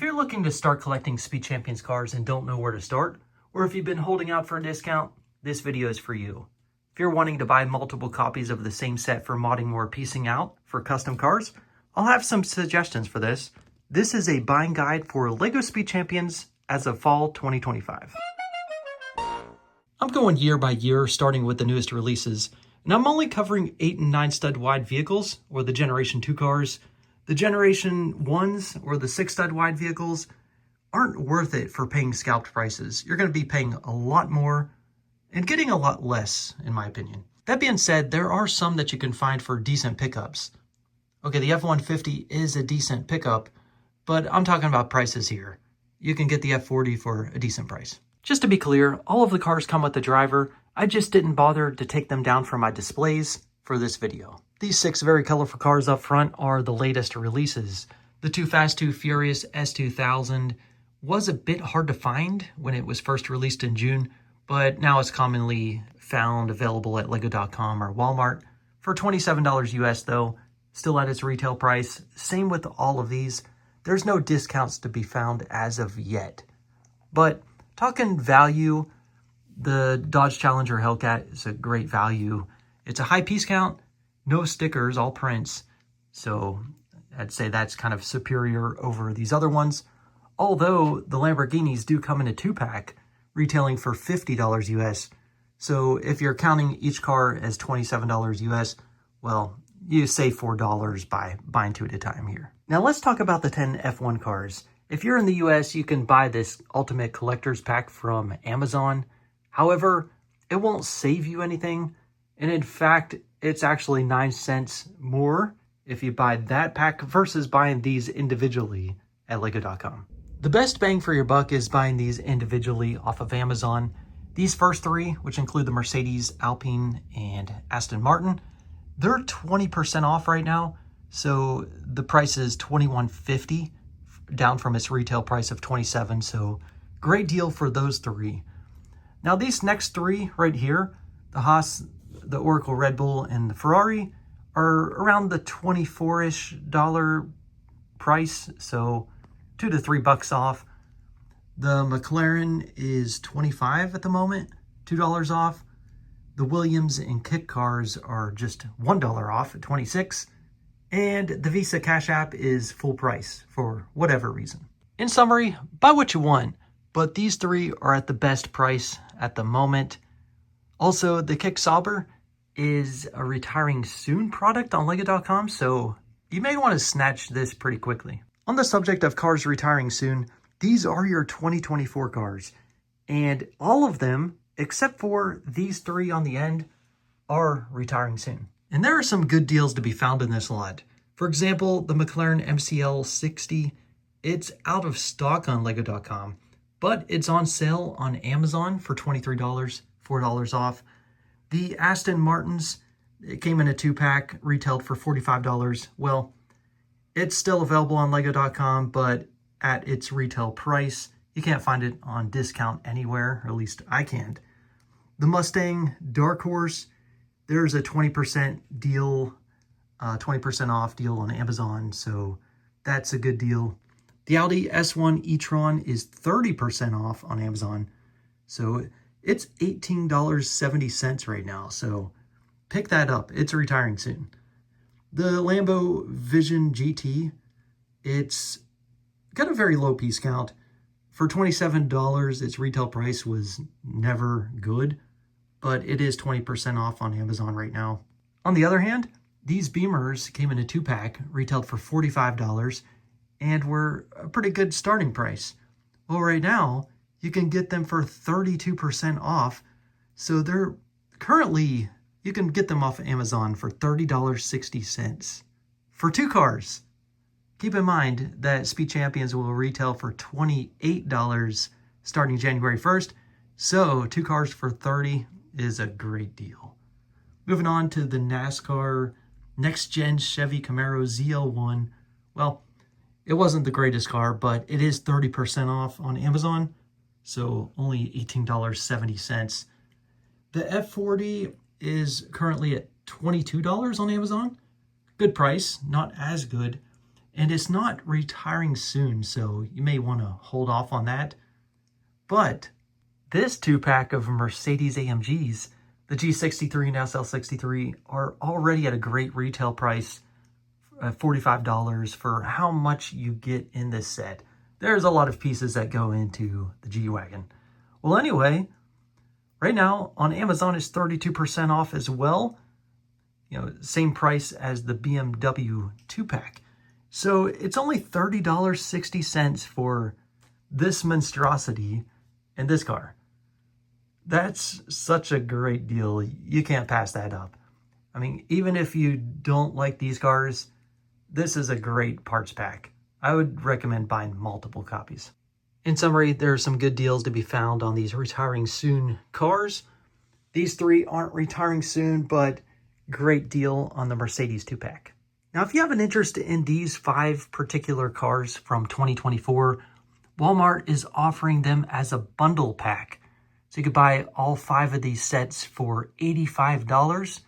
If you're looking to start collecting Speed Champions cars and don't know where to start, or if you've been holding out for a discount, this video is for you. If you're wanting to buy multiple copies of the same set for modding or piecing out for custom cars, I'll have some suggestions for this. This is a buying guide for LEGO Speed Champions as of fall 2025. I'm going year by year, starting with the newest releases, and I'm only covering 8 and 9 stud wide vehicles, or the Generation 2 cars. The Generation 1s or the 6 stud wide vehicles aren't worth it for paying scalped prices. You're going to be paying a lot more and getting a lot less, in my opinion. That being said, there are some that you can find for decent pickups. Okay, the F-150 is a decent pickup, but I'm talking about prices here. You can get the F-40 for a decent price. Just to be clear, all of the cars come with the driver. I just didn't bother to take them down from my displays for this video. These 6 very colorful cars up front are the latest releases. The Too Fast Too Furious S2000 was a bit hard to find when it was first released in June, but now it's commonly found available at lego.com or Walmart for $27 US though, still at its retail price. Same with all of these. There's no discounts to be found as of yet. But talking value, the Dodge Challenger Hellcat is a great value. It's a high piece count, no stickers, all prints. So I'd say that's kind of superior over these other ones. Although the Lamborghinis do come in a 2-pack, retailing for $50 US. So if you're counting each car as $27 US, well, you save $4 by buying 2 at a time here. Now let's talk about the 10 F1 cars. If you're in the US, you can buy this Ultimate Collector's Pack from Amazon. However, it won't save you anything. And in fact, it's actually 9 cents more if you buy that pack versus buying these individually at lego.com. The best bang for your buck is buying these individually off of Amazon. These first 3, which include the Mercedes, Alpine, and Aston Martin, they're 20% off right now. So the price is $21.50, down from its retail price of $27. So great deal for those 3. Now these next 3 right here, the Haas, the Oracle Red Bull, and the Ferrari, are around the $24-ish price, so $2 to $3 off. The McLaren is $25 at the moment, $2 off. The Williams and Kit cars are just $1 off at $26. And the Visa Cash App is full price for whatever reason. In summary, buy what you want, but these 3 are at the best price at the moment. Also, the Kit Sauber is a retiring soon product on lego.com, so you may want to snatch this pretty quickly. On the subject of cars retiring soon, these are your 2024 cars, and all of them, except for these 3 on the end, are retiring soon. And there are some good deals to be found in this lot. For example, the McLaren MCL 60, it's out of stock on lego.com, but it's on sale on Amazon for $23, $4 off. The Aston Martins, it came in a 2-pack, retailed for $45. Well, it's still available on lego.com, but at its retail price. You can't find it on discount anywhere, or at least I can't. The Mustang Dark Horse, there's a 20% deal, 20% off deal on Amazon, so that's a good deal. The Audi S1 e-tron is 30% off on Amazon, so it's $18.70 right now, so pick that up. It's retiring soon. The Lambo Vision GT, it's got a very low piece count. For $27, its retail price was never good, but it is 20% off on Amazon right now. On the other hand, these Beamers came in a 2-pack, retailed for $45, and were a pretty good starting price. Well, right now, you can get them for 32% off. So they're currently, you can get them off of Amazon for $30.60 for 2 cars. Keep in mind that Speed Champions will retail for $28 starting January 1st. So 2 cars for $30 is a great deal. Moving on to the NASCAR Next Gen Chevy Camaro ZL1. Well, it wasn't the greatest car, but it is 30% off on Amazon. So only $18.70. The F-40 is currently at $22 on Amazon. Good price, not as good. and it's not retiring soon, so you may want to hold off on that. But this 2-pack of Mercedes AMGs, the G63 and SL63, are already at a great retail price, $45 for how much you get in this set. There's a lot of pieces that go into the G-Wagon. Well, anyway, right now on Amazon it's 32% off as well. Same price as the BMW 2-pack. So it's only $30.60 for this monstrosity in this car. That's such a great deal. You can't pass that up. I mean, even if you don't like these cars, this is a great parts pack. I would recommend buying multiple copies. In summary, there are some good deals to be found on these retiring soon cars. These 3 aren't retiring soon, but great deal on the Mercedes 2-pack. Now, if you have an interest in these 5 particular cars from 2024, Walmart is offering them as a bundle pack. So you could buy all 5 of these sets for $85.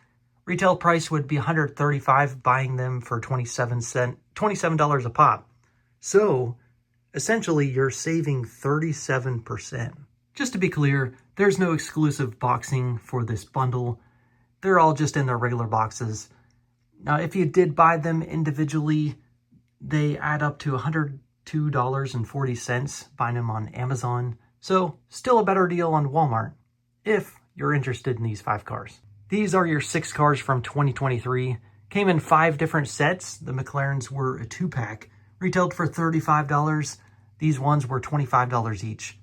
Retail price would be $135, buying them for $27 a pop. So essentially you're saving 37%. Just to be clear, there's no exclusive boxing for this bundle. They're all just in their regular boxes. Now, if you did buy them individually, they add up to $102.40 buying them on Amazon. So still a better deal on Walmart if you're interested in these 5 cars. These are your 6 cars from 2023. Came in 5 different sets. The McLarens were a 2-pack, retailed for $35. These ones were $25 each.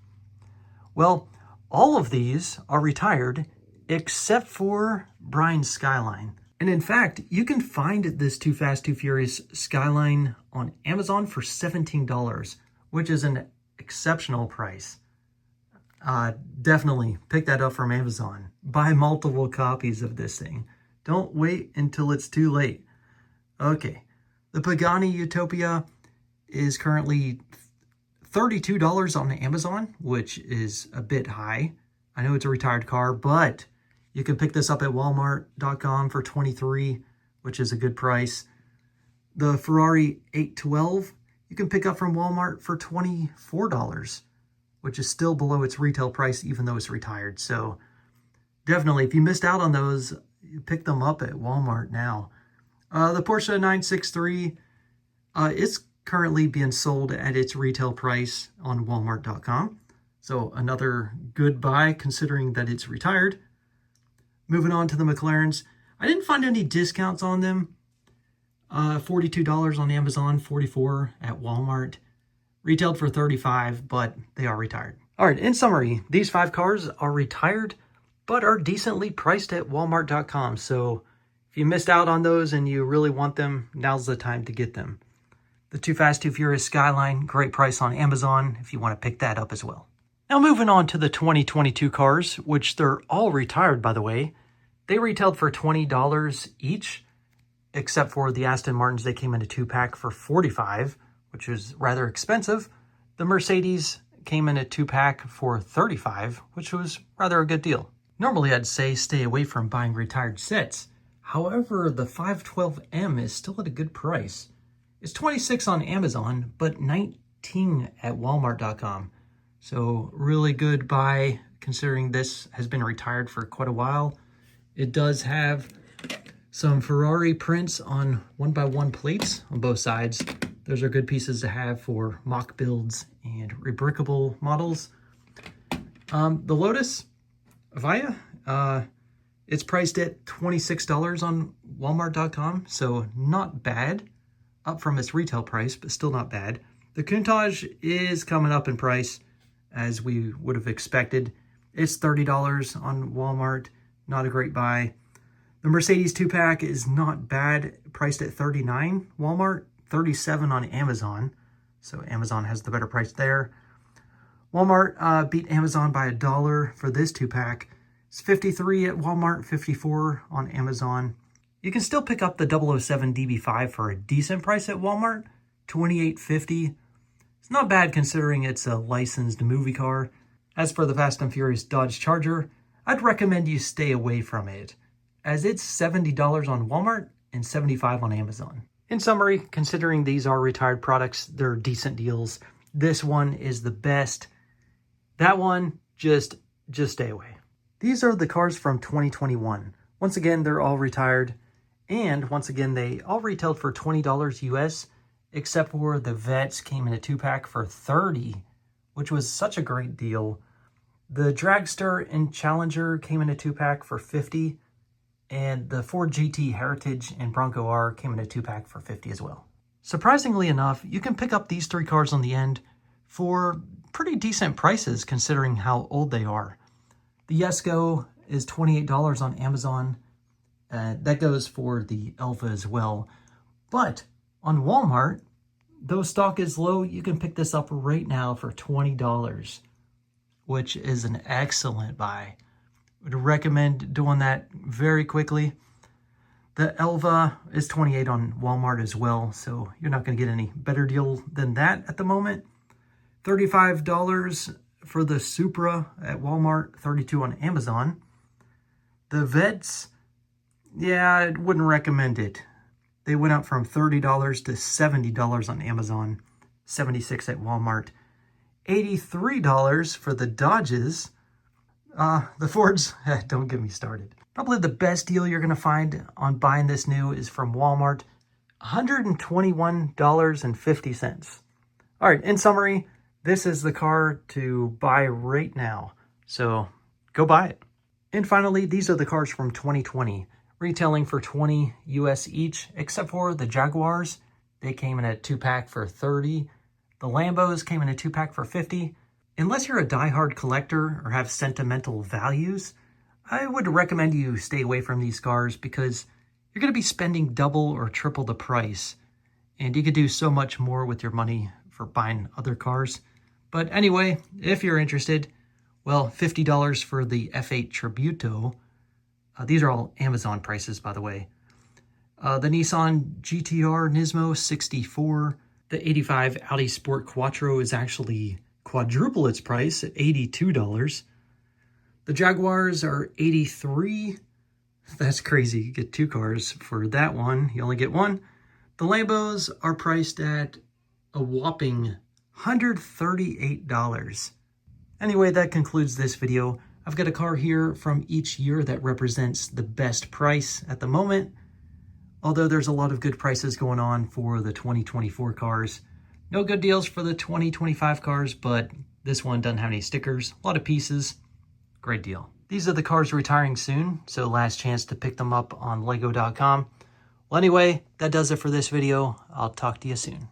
Well, all of these are retired except for Brian's Skyline. And in fact, you can find this Too Fast, Too Furious Skyline on Amazon for $17, which is an exceptional price. Definitely pick that up from Amazon. Buy multiple copies of this thing. Don't wait until it's too late. Okay, the Pagani Utopia is currently $32 on Amazon, which is a bit high. I know it's a retired car, but you can pick this up at Walmart.com for $23, which is a good price. The Ferrari 812 you can pick up from Walmart for $24, which is still below its retail price, even though it's retired. So definitely, if you missed out on those, you pick them up at Walmart now. The Porsche 963 is currently being sold at its retail price on Walmart.com. So another good buy considering that it's retired. Moving on to the McLarens. I didn't find any discounts on them. $42 on Amazon, $44 at Walmart. Retailed for $35, but they are retired. All right, in summary, these 5 cars are retired, but are decently priced at Walmart.com. So if you missed out on those and you really want them, now's the time to get them. The Too Fast, Too Furious Skyline, great price on Amazon if you want to pick that up as well. Now moving on to the 2022 cars, which they're all retired, by the way. They retailed for $20 each, except for the Aston Martins. They came in a 2-pack for $45, which is rather expensive. The Mercedes came in a 2-pack for $35, which was rather a good deal. Normally I'd say stay away from buying retired sets. However, the 512M is still at a good price. It's $26 on Amazon, but $19 at Walmart.com. So really good buy considering this has been retired for quite a while. It does have some Ferrari prints on 1x1 plates on both sides. Those are good pieces to have for mock builds and rebrickable models. The Lotus Evija, it's priced at $26 on Walmart.com, so not bad. Up from its retail price, but still not bad. The Countach is coming up in price, as we would have expected. It's $30 on Walmart, not a great buy. The Mercedes 2-pack is not bad, priced at $39 Walmart, $37 on Amazon. So Amazon has the better price there. Walmart beat Amazon by $1 for this 2-pack. It's $53 at Walmart, $54 on Amazon. You can still pick up the 007 DB5 for a decent price at Walmart, $28.50. It's not bad considering it's a licensed movie car. As for the Fast and Furious Dodge Charger, I'd recommend you stay away from it, as it's $70 on Walmart and $75 on Amazon. In summary, considering these are retired products, they're decent deals. This one is the best. That one, just stay away. These are the cars from 2021. Once again, they're all retired. And once again, they all retailed for $20 US, except for the Vets came in a 2-pack for $30, which was such a great deal. The Dragster and Challenger came in a 2-pack for $50. And the Ford GT Heritage and Bronco R came in a 2-pack for $50 as well. Surprisingly enough, you can pick up these 3 cars on the end for pretty decent prices considering how old they are. The Jesko is $28 on Amazon. That goes for the Elva as well. But on Walmart, though stock is low, you can pick this up right now for $20, which is an excellent buy. Would recommend doing that very quickly. The Elva is $28 on Walmart as well, so you're not going to get any better deal than that at the moment. $35 for the Supra at Walmart, $32 on Amazon. The Vets, yeah, I wouldn't recommend it. They went up from $30 to $70 on Amazon, $76 at Walmart. $83 for the Dodges. The Fords, don't get me started. Probably the best deal you're going to find on buying this new is from Walmart, $121.50. All right, in summary, this is the car to buy right now, so go buy it. And finally, these are the cars from 2020, retailing for $20 US each, except for the Jaguars. They came in a 2-pack for $30. The Lambos came in a 2-pack for $50. Unless you're a diehard collector or have sentimental values, I would recommend you stay away from these cars because you're going to be spending double or triple the price. And you could do so much more with your money for buying other cars. But anyway, if you're interested, well, $50 for the F8 Tributo. These are all Amazon prices, by the way. The Nissan GT-R Nismo 64. The 85 Audi Sport Quattro is actually quadruple its price at $82. The Jaguars are $83. That's crazy. You get 2 cars for that one. You only get one. The Lambos are priced at a whopping $138. Anyway, that concludes this video. I've got a car here from each year that represents the best price at the moment. Although there's a lot of good prices going on for the 2024 cars. No good deals for the 2025 cars, but this one doesn't have any stickers. A lot of pieces. Great deal. These are the cars retiring soon, so last chance to pick them up on Lego.com. Well, anyway, that does it for this video. I'll talk to you soon.